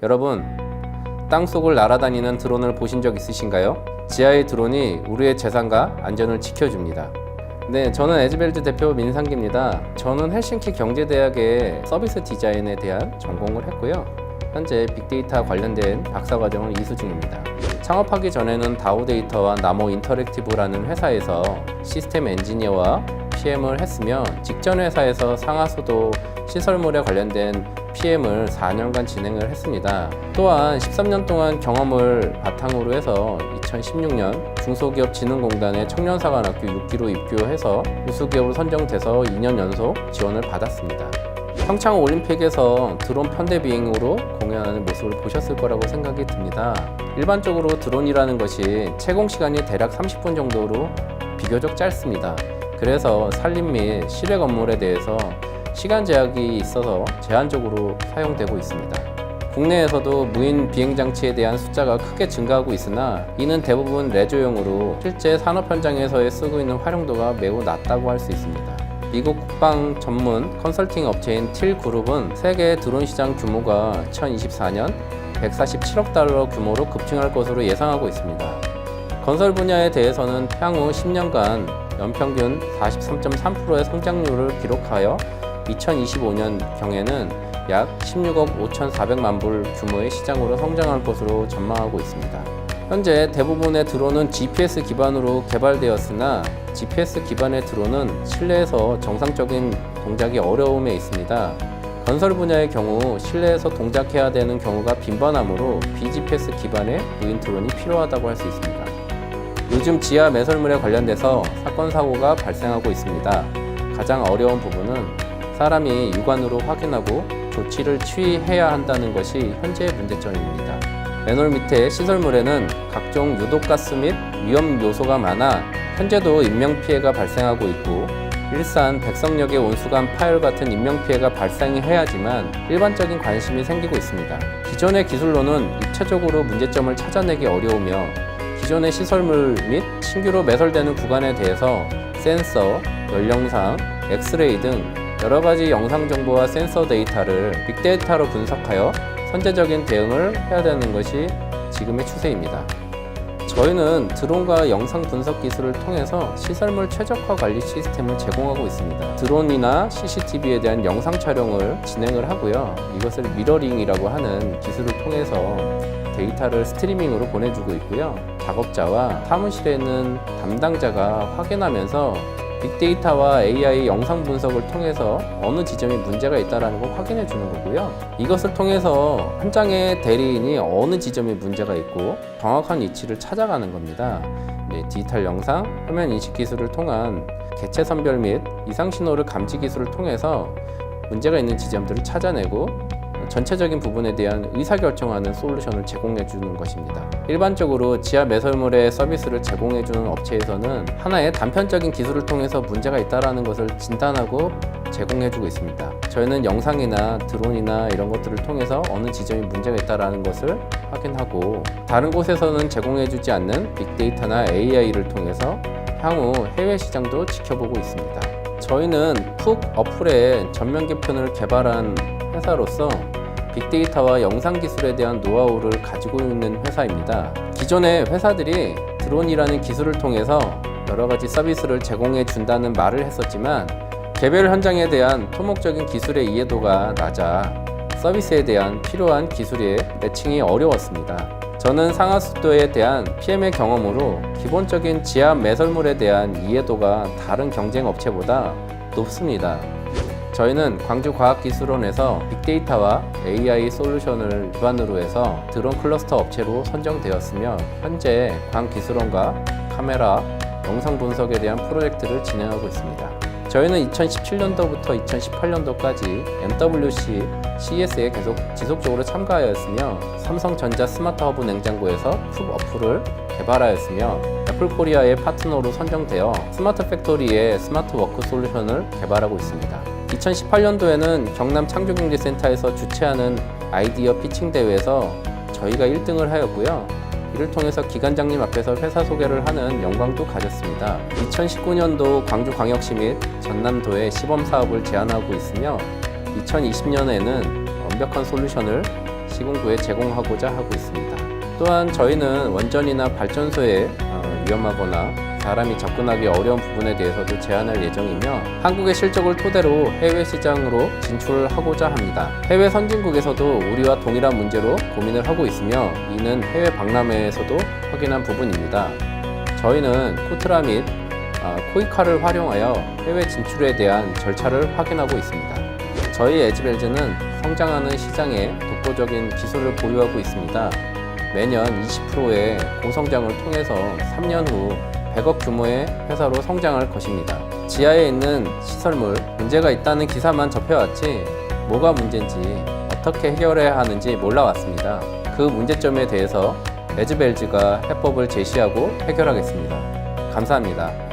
여러분, 땅속을 날아다니는 드론을 보신 적 있으신가요? 지하의 드론이 우리의 재산과 안전을 지켜줍니다. 네, 저는 에즈벨드 대표 민상기입니다. 저는 헬싱키 경제대학의 서비스 디자인에 대한 전공을 했고요. 현재 빅데이터 관련된 박사과정을 이수 중입니다. 창업하기 전에는 다우데이터와 나모 인터랙티브라는 회사에서 시스템 엔지니어와 PM을 했으며, 직전 회사에서 상하수도 시설물에 관련된 PM을 4년간 진행을 했습니다. 또한 13년 동안 경험을 바탕으로 해서 2016년 중소기업진흥공단의 청년사관학교 6기로 입교해서 우수기업으로 선정돼서 2년 연속 지원을 받았습니다. 평창 올림픽에서 드론 편대 비행으로 공연하는 모습을 보셨을 거라고 생각이 듭니다. 일반적으로 드론이라는 것이 채공 시간이 대략 30분 정도로 비교적 짧습니다. 그래서 산림 및 실외 건물에 대해서 시간 제약이 있어서 제한적으로 사용되고 있습니다. 국내에서도 무인 비행 장치에 대한 숫자가 크게 증가하고 있으나 이는 대부분 레저용으로 실제 산업 현장에서의 쓰고 있는 활용도가 매우 낮다고 할 수 있습니다. 미국 국방 전문 컨설팅 업체인 틸 그룹은 세계 드론 시장 규모가 2024년 147억 달러 규모로 급증할 것으로 예상하고 있습니다. 건설 분야에 대해서는 향후 10년간 연평균 43.3%의 성장률을 기록하여 2025년 경에는 약 16억 5,400만 불 규모의 시장으로 성장할 것으로 전망하고 있습니다. 현재 대부분의 드론은 GPS 기반으로 개발되었으나 GPS 기반의 드론은 실내에서 정상적인 동작이 어려움에 있습니다. 건설 분야의 경우 실내에서 동작해야 되는 경우가 빈번하므로 BGPS 기반의 무인 드론이 필요하다고 할 수 있습니다. 요즘 지하 매설물에 관련돼서 사건 사고가 발생하고 있습니다. 가장 어려운 부분은 사람이 육안으로 확인하고 조치를 취해야 한다는 것이 현재의 문제점입니다. 맨홀 밑에 시설물에는 각종 유독가스 및 위험 요소가 많아 현재도 인명피해가 발생하고 있고, 일산 백석역의 온수관 파열 같은 인명피해가 발생해야지만 일반적인 관심이 생기고 있습니다. 기존의 기술로는 입체적으로 문제점을 찾아내기 어려우며, 기존의 시설물 및 신규로 매설되는 구간에 대해서 센서, 열영상, 엑스레이 등 여러 가지 영상 정보와 센서 데이터를 빅데이터로 분석하여 선제적인 대응을 해야 되는 것이 지금의 추세입니다. 저희는 드론과 영상 분석 기술을 통해서 시설물 최적화 관리 시스템을 제공하고 있습니다. 드론이나 CCTV에 대한 영상 촬영을 진행을 하고요. 이것을 미러링이라고 하는 기술을 통해서 데이터를 스트리밍으로 보내주고 있고요. 작업자와 사무실에 있는 담당자가 확인하면서 빅데이터와 AI 영상 분석을 통해서 어느 지점에 문제가 있다는 걸 확인해 주는 거고요. 이것을 통해서 현장의 대리인이 어느 지점에 문제가 있고 정확한 위치를 찾아가는 겁니다. 디지털 영상, 화면 인식 기술을 통한 개체 선별 및 이상 신호를 감지 기술을 통해서 문제가 있는 지점들을 찾아내고 전체적인 부분에 대한 의사결정하는 솔루션을 제공해 주는 것입니다. 일반적으로 지하 매설물의 서비스를 제공해 주는 업체에서는 하나의 단편적인 기술을 통해서 문제가 있다는 것을 진단하고 제공해 주고 있습니다. 저희는 영상이나 드론이나 이런 것들을 통해서 어느 지점에 문제가 있다는 것을 확인하고, 다른 곳에서는 제공해 주지 않는 빅데이터나 AI를 통해서 향후 해외 시장도 지켜보고 있습니다. 저희는 푹 어플의 전면 개편을 개발한 회사로서 빅데이터와 영상 기술에 대한 노하우를 가지고 있는 회사입니다. 기존의 회사들이 드론이라는 기술을 통해서 여러 가지 서비스를 제공해 준다는 말을 했었지만, 개별 현장에 대한 토목적인 기술의 이해도가 낮아 서비스에 대한 필요한 기술의 매칭이 어려웠습니다. 저는 상하수도에 대한 PM의 경험으로 기본적인 지하 매설물에 대한 이해도가 다른 경쟁 업체보다 높습니다. 저희는 광주과학기술원에서 빅데이터와 AI 솔루션을 기반으로 해서 드론 클러스터 업체로 선정되었으며, 현재 광기술원과 카메라, 영상 분석에 대한 프로젝트를 진행하고 있습니다. 저희는 2017년도부터 2018년도까지 MWC CES에 계속 지속적으로 참가하였으며, 삼성전자 스마트 허브 냉장고에서 푹 어플을 개발하였으며, 애플코리아의 파트너로 선정되어 스마트 팩토리의 스마트 워크 솔루션을 개발하고 있습니다. 2018년도에는 경남 창조경제센터에서 주최하는 아이디어 피칭 대회에서 저희가 1등을 하였고요. 이를 통해서 기관장님 앞에서 회사 소개를 하는 영광도 가졌습니다. 2019년도 광주광역시 및 전남도에 시범 사업을 제안하고 있으며, 2020년에는 완벽한 솔루션을 시군구에 제공하고자 하고 있습니다. 또한 저희는 원전이나 발전소에 위험하거나 사람이 접근하기 어려운 부분에 대해서도 제한할 예정이며 한국의 실적을 토대로 해외 시장으로 진출하고자 합니다. 해외 선진국에서도 우리와 동일한 문제로 고민을 하고 있으며 이는 해외 박람회에서도 확인한 부분입니다. 저희는 코트라 및 코이카를 활용하여 해외 진출에 대한 절차를 확인하고 있습니다. 저희 에즈벨즈는 성장하는 시장에 독보적인 기술을 보유하고 있습니다. 매년 20%의 고성장을 통해서 3년 후 100억 규모의 회사로 성장할 것입니다. 지하에 있는 시설물, 문제가 있다는 기사만 접해왔지 뭐가 문제인지 어떻게 해결해야 하는지 몰라왔습니다. 그 문제점에 대해서 에즈벨즈가 해법을 제시하고 해결하겠습니다. 감사합니다.